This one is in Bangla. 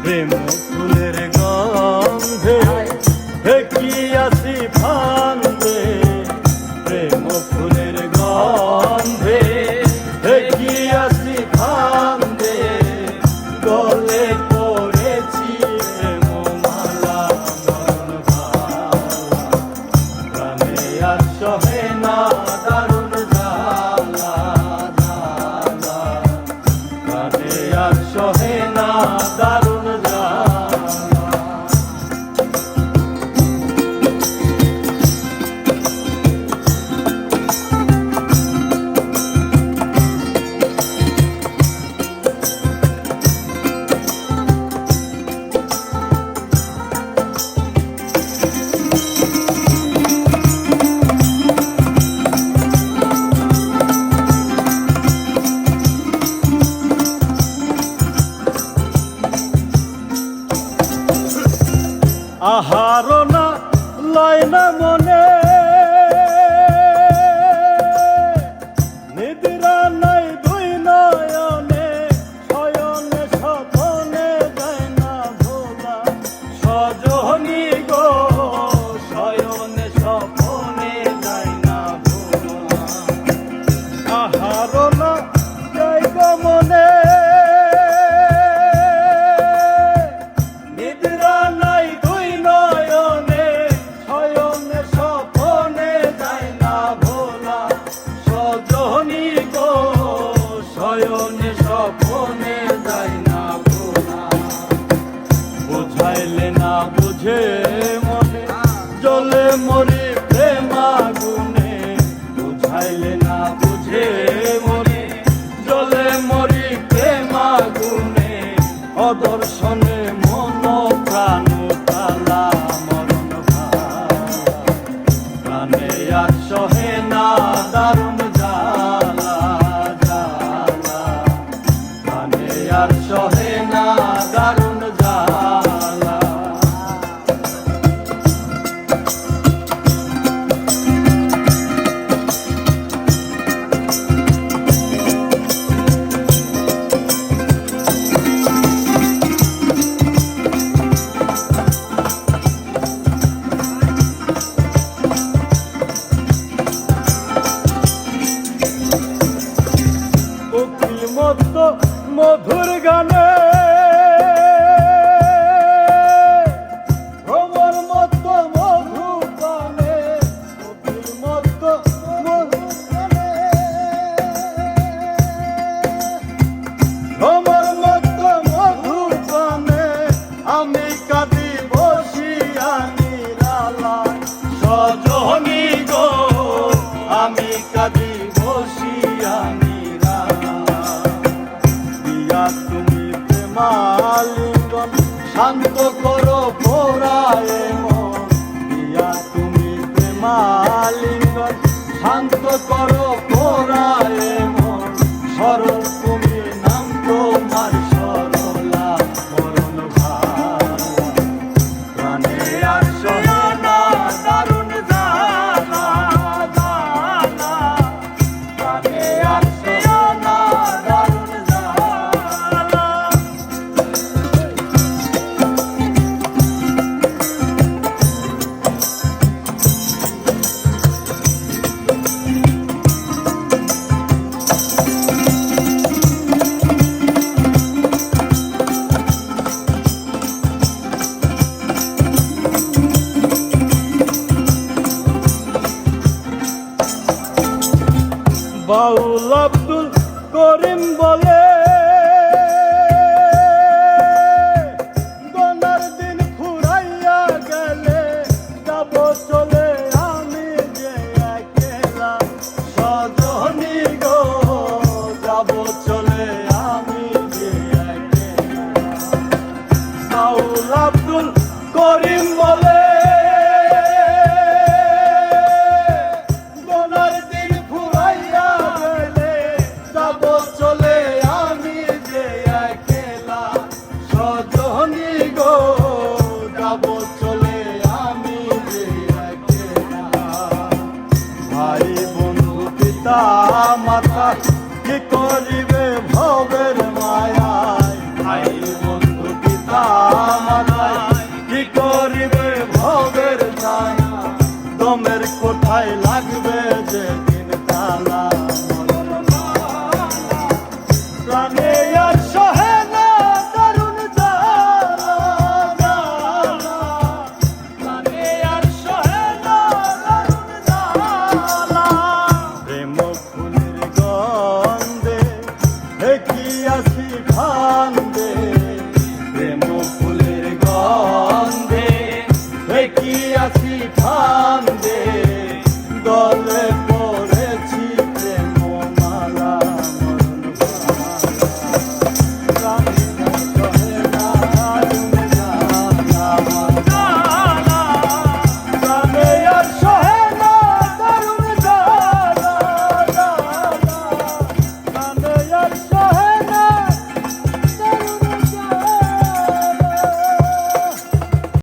প্রেম ফুলের গন্ধে ঢেকিয়াছি ফান্দে, প্রেম ফুলের গন্ধে ঢেকিয়াছি ফান্দে, গলে পড়েছি প্রেম মালা মরণ ভালা, প্রাণে আর সহে না দারুণ জ্বালা জ্বালা, প্রাণে আর সহে না দারুণ জ্বালা। আহার না লয় না মনে, নিদ্রা নাই দুই নয়নে, শয়নে স্বপনে যায় না ভোলা, সজনী গো শয়নে স্বপনে যায় না ভোলা। আহার না যায় গো মনে, শয়নে স্বপনে যায় না ভোলা, বুঝাইলে না বুঝে মনে জ্বলে মরি প্রেম আগুনে, বুঝাইলে না বুঝে মনে জ্বলে মরি প্রেম আগুনে, অদর্শনে মন প্রাণ তালা মরণ ভালা, প্রাণে আর সহে না দারুণ জ্বালা জ্বালা, প্রাণে আর সহে না দারুণ জ্বালা। উকিল মতো মধুর গানে, ভ্রমর মতো মধু পানে, উকিল মতো মধুর গানে, ভ্রমর মতো মধু পানে, আমি কাঁদি বসিয়া নিরালায়, সজনী গো আমি কাঁদি বসিয়া তুমি প্রেমালিঙ্গন শান্ত করো পোড়ায় মন, দিয়া তুমি প্রেমালিঙ্গন শান্ত করো পোড়ায় মন, সরল তুমি নাম তোমার সরলা মরণ ভালা, প্রাণে আর সহে না দারুণ জ্বালা জ্বালা, প্রাণে আর সহে না দারুণ জ্বালা। বাউল আব্দুল করিম বলে, গনার দিন ফুরাইয়া গেলে যাব চলে আমি যে একলা, সজনী গো যাব চলে আমি যে একলা। বাউল আব্দুল করিম বলে, সজনী গো যাব